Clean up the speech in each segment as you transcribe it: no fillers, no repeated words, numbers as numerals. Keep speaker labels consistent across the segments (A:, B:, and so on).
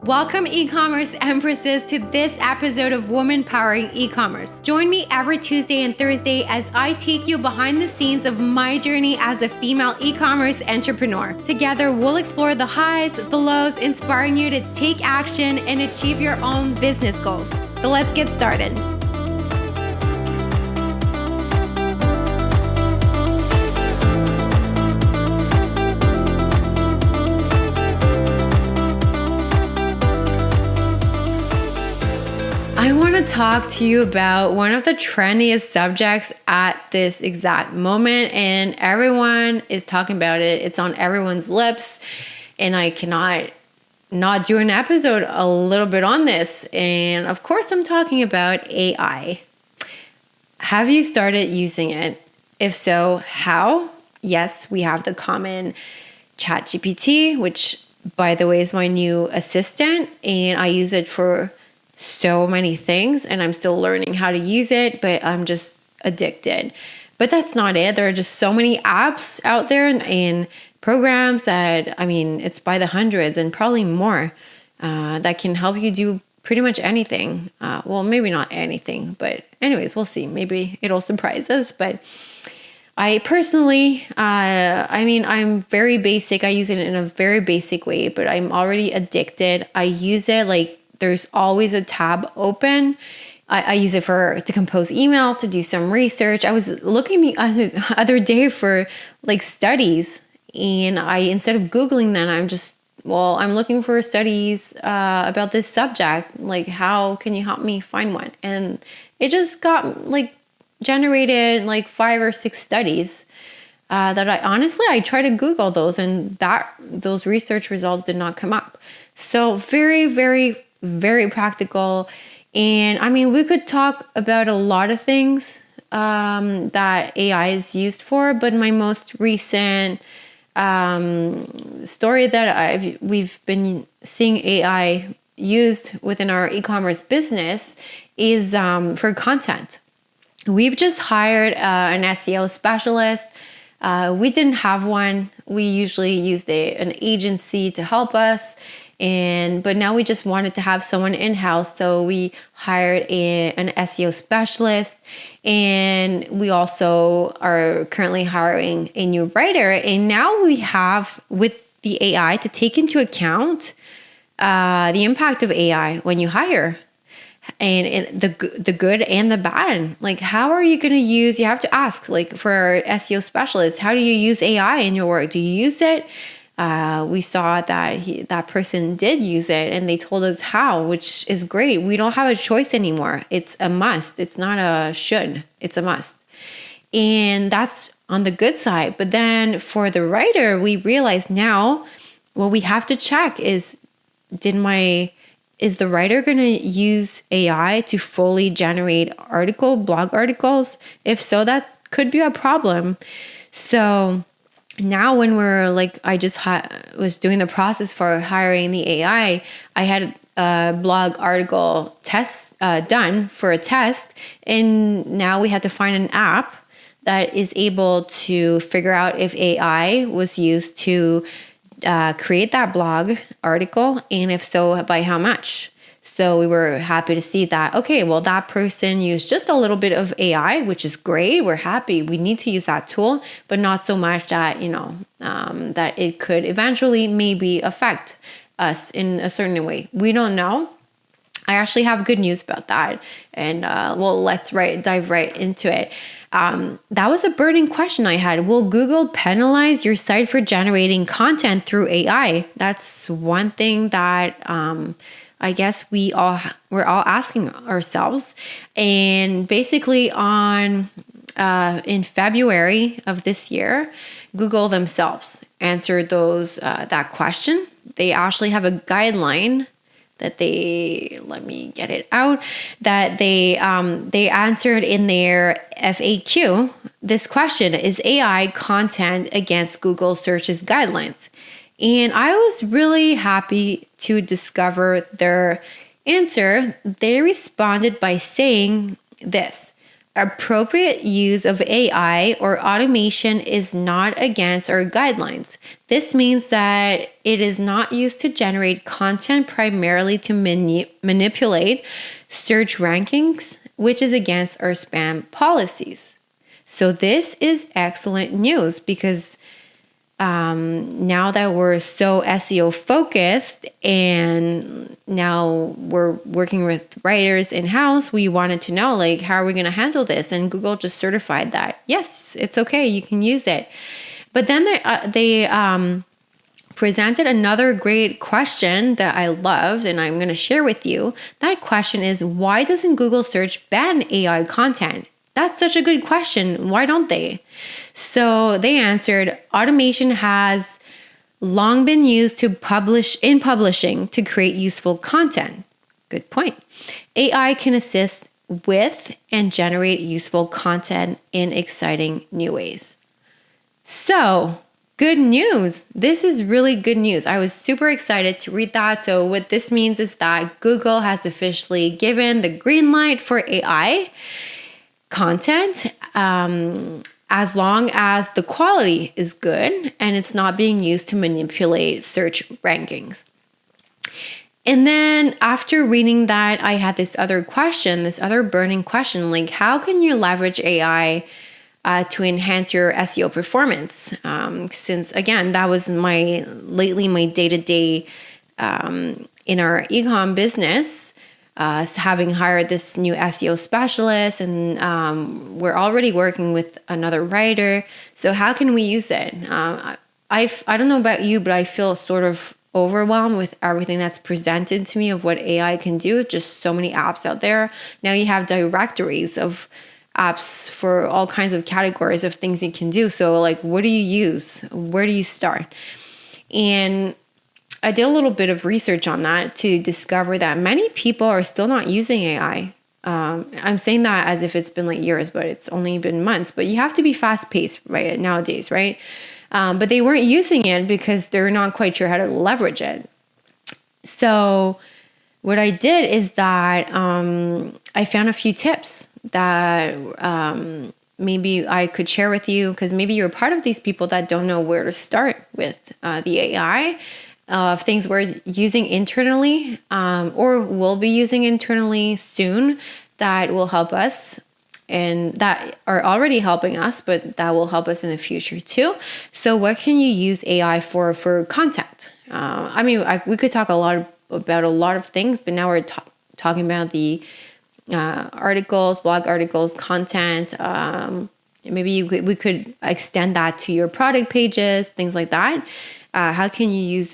A: Welcome e-commerce empresses to this episode of Woman Powering Ecommerce. Join me every Tuesday and Thursday as I take you behind the scenes of my journey as a female e-commerce entrepreneur. Together, we'll explore the highs, the lows, inspiring you to take action and achieve your own business goals. So let's get started. I want to talk to you about one of the trendiest subjects at this exact moment, and everyone is talking about it. It's on everyone's lips, and I cannot not do an episode a little bit on this. And of course, I'm talking about AI. Have you started using it? If so, how? Yes, we have the common ChatGPT, which, by the way, is my new assistant, and I use it for so many things, and I'm still learning how to use it, but I'm just addicted. But that's not it. There are just so many apps out there and programs that, it's by the hundreds and probably more that can help you do pretty much anything. Well, maybe not anything, but anyways, we'll see. Maybe it'll surprise us. But I personally, I'm very basic. I use it in a very basic way, but I'm already addicted. I use it like there's always a tab open. I use it to compose emails, to do some research. I was looking the other day for like studies, and instead of Googling them, I'm looking for studies about this subject. Like, how can you help me find one? And it just got generated 5 or 6 studies that I tried to Google those, and those research results did not come up. So very, very, very practical. And we could talk about a lot of things that AI is used for, but my most recent story that we've been seeing AI used within our e-commerce business is for content. We've just hired an SEO specialist. We didn't have one. We usually used an agency to help us. But now we just wanted to have someone in-house, so we hired an SEO specialist, and we also are currently hiring a new writer. And now we have, with the AI, to take into account the impact of AI when you hire, and the good and the bad. Like, how are you going to use? You have to ask, for our SEO specialist, how do you use AI in your work? Do you use it? We saw that that person did use it, and they told us how, which is great. We don't have a choice anymore. It's a must. It's not a should. It's a must. And that's on the good side. But then for the writer, we realize now what we have to check is the writer going to use AI to fully generate blog articles? If so, that could be a problem. So now when we're I just was doing the process for hiring the AI, I had a blog article test done for a test, and now we had to find an app that is able to figure out if AI was used to create that blog article, and if so, by how much. So we were happy to see that, okay, well, that person used just a little bit of AI, which is great. We're happy. We need to use that tool, but not so much that, that it could eventually maybe affect us in a certain way. We don't know. I actually have good news about that. And let's dive right into it. That was a burning question I had. Will Google penalize your site for generating content through AI? That's one thing that I guess we're all asking ourselves. And basically in February of this year, Google themselves answered that question. They actually have a guideline that let me get it out, that they answered in their FAQ this question: is AI content against Google searches guidelines? And I was really happy to discover their answer. They responded by saying this: Appropriate use of AI or automation is not against our guidelines. This means that it is not used to generate content primarily to manipulate search rankings, which is against our spam policies. So this is excellent news because now that we're so SEO focused and now we're working with writers in-house, we wanted to know, like, how are we going to handle this? And Google just certified that, yes, it's okay, you can use it. But then they presented another great question that I loved and I'm going to share with you. That question is, why doesn't Google search ban AI content? That's such a good question. Why don't they? So they answered, automation has long been used to publishing to create useful content. Good point. AI can assist with and generate useful content in exciting new ways. So, good news. This is really good news. I was super excited to read that. So what this means is that Google has officially given the green light for AI content, as long as the quality is good and it's not being used to manipulate search rankings. And then after reading that, I had this other burning question, like, how can you leverage AI to enhance your SEO performance? Since again, that was my day-to-day in our ecom business. Having hired this new SEO specialist, and we're already working with another writer. So how can we use it? I don't know about you, but I feel sort of overwhelmed with everything that's presented to me of what AI can do. Just so many apps out there. Now you have directories of apps for all kinds of categories of things you can do. So like, what do you use? Where do you start? And I did a little bit of research on that to discover that many people are still not using AI. I'm saying that as if it's been like years, but it's only been months. But you have to be fast paced right nowadays, right? But they weren't using it because they're not quite sure how to leverage it. So what I did is that I found a few tips that maybe I could share with you, because maybe you're part of these people that don't know where to start with the AI. Of things we're using internally or will be using internally soon that will help us and that are already helping us, but that will help us in the future too. So what can you use AI for content? We could talk about a lot of things, but now we're talking about the articles, blog articles, content. Maybe we could extend that to your product pages, things like that. How can you use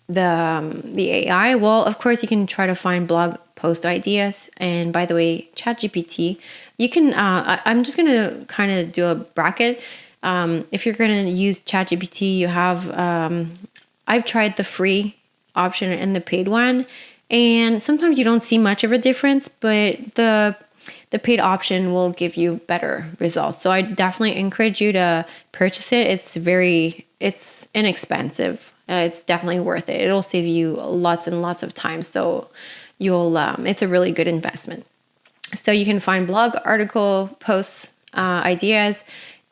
A: the AI? Well, of course, you can try to find blog post ideas. And by the way, ChatGPT, you can, I'm just going to kind of do a bracket. If you're going to use ChatGPT, you have, I've tried the free option and the paid one. And sometimes you don't see much of a difference, but the paid option will give you better results. So I definitely encourage you to purchase it. It's inexpensive. It's definitely worth it. It'll save you lots and lots of time. So it's a really good investment. So you can find blog article posts, ideas.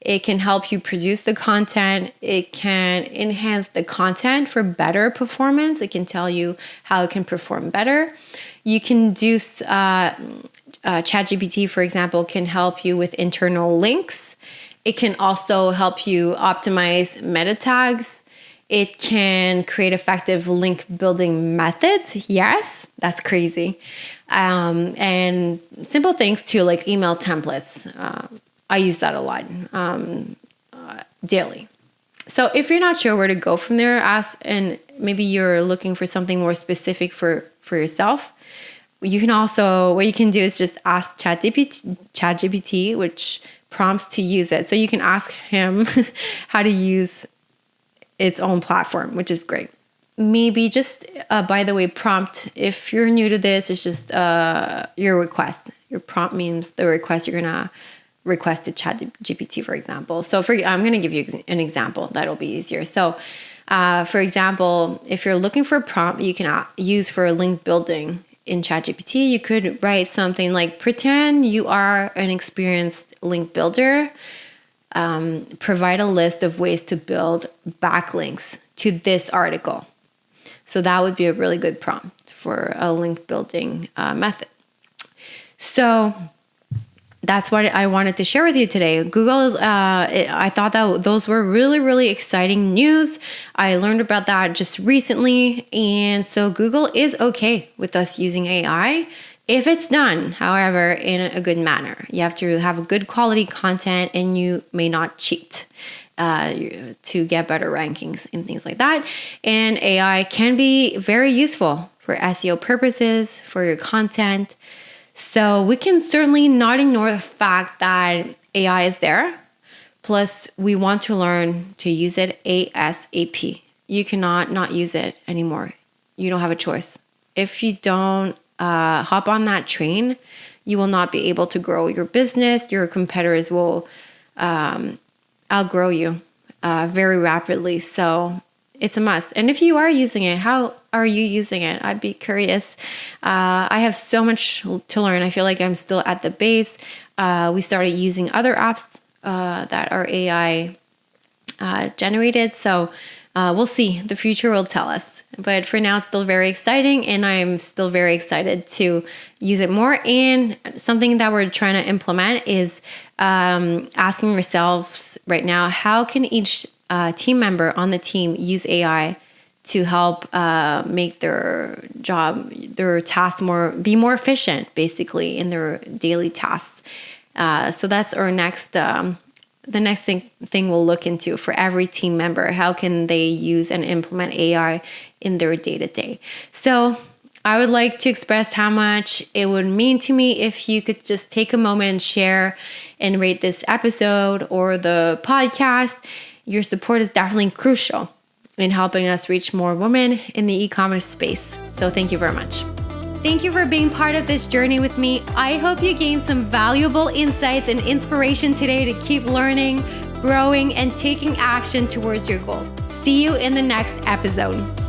A: It can help you produce the content. It can enhance the content for better performance. It can tell you how it can perform better. You can do ChatGPT, for example, can help you with internal links. It can also help you optimize meta tags. It can create effective link building methods. Yes, that's crazy. And simple things too, like email templates. I use that a lot daily. So if you're not sure where to go from there, ask, and maybe you're looking for something more specific for yourself. You can also, what you can do is just ask ChatGPT, which prompts to use it. So you can ask him how to use its own platform, which is great. Maybe just, by the way, prompt, if you're new to this, it's just your request. Your prompt means the request you're going to request to ChatGPT, for example. So I'm going to give you an example. That'll be easier. So for example, if you're looking for a prompt you can use for link building, in ChatGPT, you could write something like, pretend you are an experienced link builder. Provide a list of ways to build backlinks to this article. So that would be a really good prompt for a link building method. So that's what I wanted to share with you today. Google, I thought that those were really, really exciting news. I learned about that just recently. And so Google is okay with us using AI if it's done, however, in a good manner. You have to have good quality content and you may not cheat to get better rankings and things like that. And AI can be very useful for SEO purposes, for your content. So we can certainly not ignore the fact that AI is there. Plus, we want to learn to use it ASAP. You cannot not use it anymore. You don't have a choice. If you don't hop on that train, you will not be able to grow your business. Your competitors will outgrow you very rapidly. So it's a must. And if you are using it, how are you using it? I'd be curious. I have so much to learn. I feel like I'm still at the base. We started using other apps that are AI generated. So we'll see. The future will tell us. But for now, it's still very exciting. And I'm still very excited to use it more. And something that we're trying to implement is asking ourselves right now, how can each team member on the team use AI to help make their job, their tasks be more efficient, basically, in their daily tasks. So that's our next, the next thing we'll look into for every team member. How can they use and implement AI in their day-to-day? So I would like to express how much it would mean to me if you could just take a moment and share and rate this episode or the podcast. Your support is definitely crucial in helping us reach more women in the e-commerce space. So thank you very much. Thank you for being part of this journey with me. I hope you gained some valuable insights and inspiration today to keep learning, growing, and taking action towards your goals. See you in the next episode.